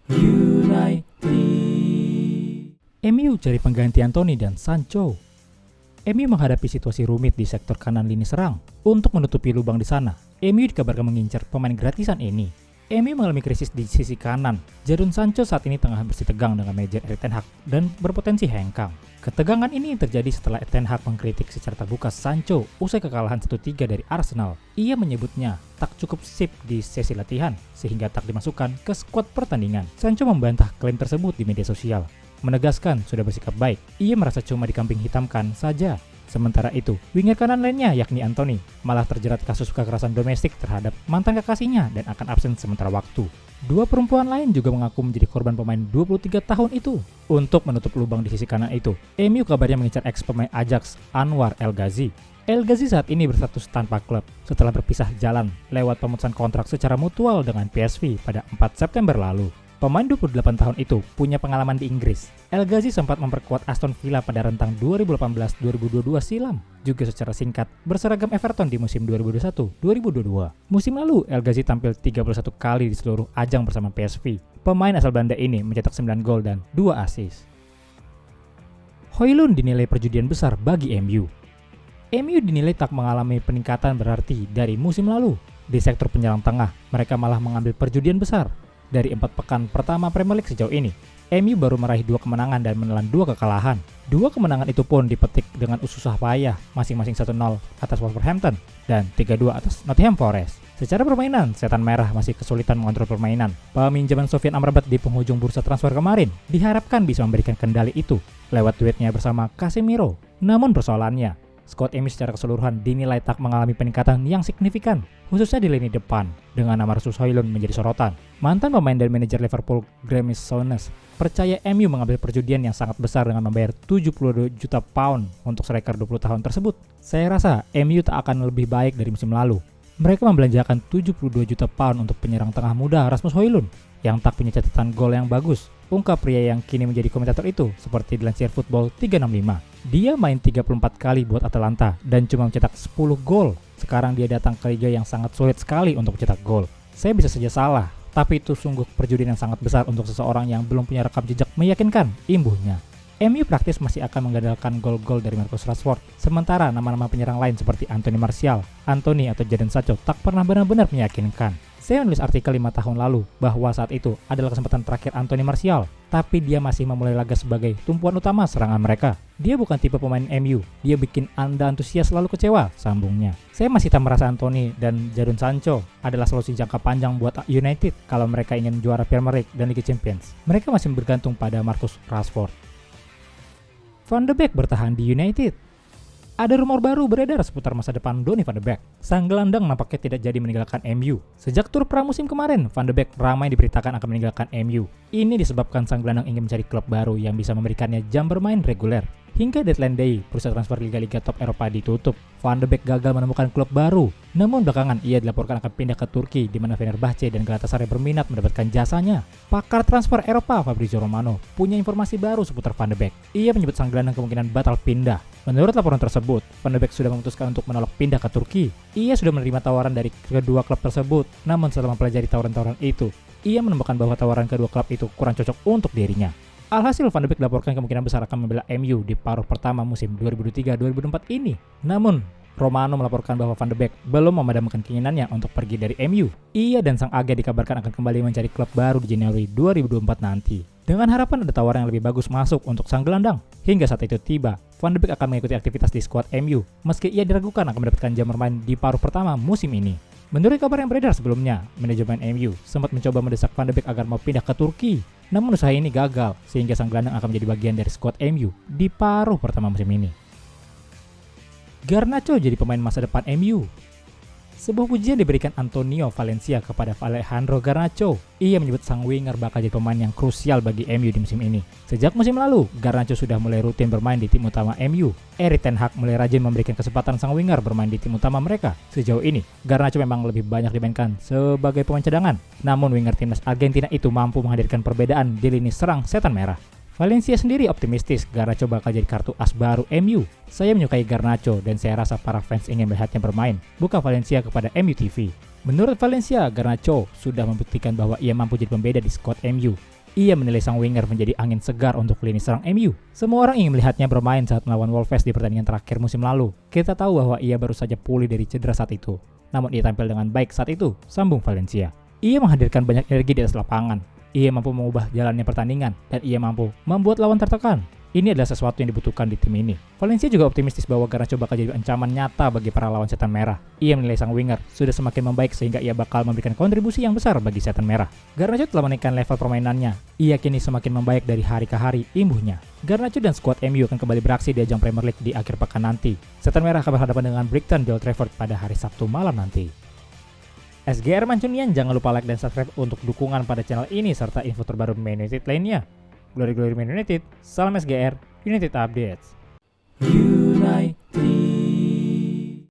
United. MU cari pengganti Anthony dan Sancho. MU menghadapi situasi rumit di sektor kanan lini serang. Untuk menutupi lubang di sana, MU dikabarkan mengincar pemain gratisan ini. MU mengalami krisis di sisi kanan. Jadon Sancho saat ini tengah bersitegang dengan manajer Erik ten Hag dan berpotensi hengkang. Ketegangan ini terjadi setelah ten Hag mengkritik secara terbuka Sancho usai kekalahan 1-3 dari Arsenal. Ia menyebutnya tak cukup sip di sesi latihan sehingga tak dimasukkan ke skuad pertandingan. Sancho membantah klaim tersebut di media sosial, menegaskan sudah bersikap baik. Ia merasa cuma dikambing hitamkan saja. Sementara itu, winger kanan lainnya yakni Anthony malah terjerat kasus kekerasan domestik terhadap mantan kekasihnya dan akan absen sementara waktu. Dua perempuan lain juga mengaku menjadi korban pemain 23 tahun itu. Untuk menutup lubang di sisi kanan itu, MU kabarnya mengincar ex pemain Ajax Anwar El Ghazi. El Ghazi saat ini berstatus tanpa klub setelah berpisah jalan lewat pemutusan kontrak secara mutual dengan PSV pada 4 September lalu. Pemain 28 tahun itu punya pengalaman di Inggris. El Ghazi sempat memperkuat Aston Villa pada rentang 2018-2022 silam, juga secara singkat berseragam Everton di musim 2021-2022. Musim lalu, El Ghazi tampil 31 kali di seluruh ajang bersama PSV. Pemain asal Belanda ini mencetak 9 gol dan 2 assist. Højlund dinilai perjudian besar bagi MU. MU dinilai tak mengalami peningkatan berarti dari musim lalu. Di sektor penyerang tengah, mereka malah mengambil perjudian besar. Dari 4 pekan pertama Premier League sejauh ini, MU baru meraih 2 kemenangan dan menelan 2 kekalahan. 2 kemenangan itu pun dipetik dengan susah payah, masing-masing 1-0 atas Wolverhampton dan 3-2 atas Nottingham Forest. Secara permainan, Setan Merah masih kesulitan mengontrol permainan. Peminjaman Sofyan Amrabat di penghujung bursa transfer kemarin diharapkan bisa memberikan kendali itu lewat duetnya bersama Casemiro. Namun persoalannya, skuad MU secara keseluruhan dinilai tak mengalami peningkatan yang signifikan, khususnya di lini depan, dengan nama Rasmus Højlund menjadi sorotan. Mantan pemain dan manajer Liverpool Graeme Souness percaya MU mengambil perjudian yang sangat besar dengan membayar 72 juta pound untuk striker 20 tahun tersebut. Saya rasa MU tak akan lebih baik dari musim lalu. Mereka membelanjakan 72 juta pound untuk penyerang tengah muda Rasmus Højlund yang tak punya catatan gol yang bagus, ungkap pria yang kini menjadi komentator itu seperti dilansir Football 365. Dia main 34 kali buat Atalanta dan cuma mencetak 10 gol. Sekarang dia datang ke liga yang sangat sulit sekali untuk mencetak gol. Saya bisa saja salah, tapi itu sungguh perjudian yang sangat besar untuk seseorang yang belum punya rekam jejak meyakinkan, imbuhnya. MU praktis masih akan mengandalkan gol-gol dari Marcus Rashford, sementara nama-nama penyerang lain seperti Anthony Martial, Anthony atau Jadon Sancho tak pernah benar-benar meyakinkan. Saya menulis artikel 5 tahun lalu bahwa saat itu adalah kesempatan terakhir Anthony Martial, tapi dia masih memulai laga sebagai tumpuan utama serangan mereka. Dia bukan tipe pemain MU, dia bikin Anda antusias lalu kecewa, sambungnya. Saya masih tak merasa Anthony dan Jadon Sancho adalah solusi jangka panjang buat United kalau mereka ingin juara Premier League dan Liga Champions. Mereka masih bergantung pada Marcus Rashford. Van de Beek bertahan di United. Ada rumor baru beredar seputar masa depan Donny van de Beek. Sang gelandang nampaknya tidak jadi meninggalkan MU. Sejak tur pramusim kemarin, Van de Beek ramai diberitakan akan meninggalkan MU. Ini disebabkan sang gelandang ingin mencari klub baru yang bisa memberikannya jam bermain reguler. Hingga deadline day, bursa transfer liga-liga top Eropa ditutup. Van de Beek gagal menemukan klub baru. Namun belakangan ia dilaporkan akan pindah ke Turki di mana Fenerbahce dan Galatasaray berminat mendapatkan jasanya. Pakar transfer Eropa Fabrizio Romano punya informasi baru seputar Van de Beek. Ia menyebut sang gelandang kemungkinan batal pindah. Menurut laporan tersebut, Van de Beek sudah memutuskan untuk menolak pindah ke Turki. Ia sudah menerima tawaran dari kedua klub tersebut. Namun setelah mempelajari tawaran-tawaran itu, ia menemukan bahwa tawaran kedua klub itu kurang cocok untuk dirinya. Alhasil Van de Beek dilaporkan kemungkinan besar akan membela MU di paruh pertama musim 2023-2024 ini. Namun, Romano melaporkan bahwa Van de Beek belum memadamkan keinginannya untuk pergi dari MU. Ia dan sang agen dikabarkan akan kembali mencari klub baru di Januari 2024 nanti. Dengan harapan ada tawaran yang lebih bagus masuk untuk sang gelandang. Hingga saat itu tiba, Van de Beek akan mengikuti aktivitas di skuad MU, meski ia diragukan akan mendapatkan jam bermain di paruh pertama musim ini. Menurut kabar yang beredar sebelumnya, manajemen MU sempat mencoba mendesak Van de Beek agar mau pindah ke Turki. Namun usaha ini gagal, sehingga sang gelandang akan menjadi bagian dari skuad MU di paruh pertama musim ini. Garnacho jadi pemain masa depan MU. Sebuah pujian diberikan Antonio Valencia kepada Alejandro Garnacho. Ia menyebut sang winger bakal jadi pemain yang krusial bagi MU di musim ini. Sejak musim lalu, Garnacho sudah mulai rutin bermain di tim utama MU. Erik ten Hag mulai rajin memberikan kesempatan sang winger bermain di tim utama mereka. Sejauh ini, Garnacho memang lebih banyak dimainkan sebagai pemain cadangan. Namun winger timnas Argentina itu mampu menghadirkan perbedaan di lini serang Setan Merah. Valencia sendiri optimistis Garnacho bakal jadi kartu as baru MU. Saya menyukai Garnacho dan saya rasa para fans ingin melihatnya bermain, buka Valencia kepada MU TV. Menurut Valencia, Garnacho sudah membuktikan bahwa ia mampu jadi pembeda di skuad MU. Ia menilai sang winger menjadi angin segar untuk lini serang MU. Semua orang ingin melihatnya bermain saat melawan Wolves di pertandingan terakhir musim lalu. Kita tahu bahwa ia baru saja pulih dari cedera saat itu. Namun ia tampil dengan baik saat itu, sambung Valencia. Ia menghadirkan banyak energi di atas lapangan. Ia mampu mengubah jalannya pertandingan dan ia mampu membuat lawan tertekan. Ini adalah sesuatu yang dibutuhkan di tim ini. Valencia juga optimistis bahwa Garnacho bakal jadi ancaman nyata bagi para lawan setan merah. Ia menilai sang winger sudah semakin membaik sehingga ia bakal memberikan kontribusi yang besar bagi setan merah. Garnacho telah menaikkan level permainannya. Ia kini semakin membaik dari hari ke hari imbuhnya. Garnacho dan skuad MU akan kembali beraksi di ajang Premier League di akhir pekan nanti. Setan merah akan berhadapan dengan Brighton di Old Trafford pada hari Sabtu malam nanti. SGR Mancunian, jangan lupa like dan subscribe untuk dukungan pada channel ini serta info terbaru Man United lainnya. Glory Man United, salam SGR, United Updates. United.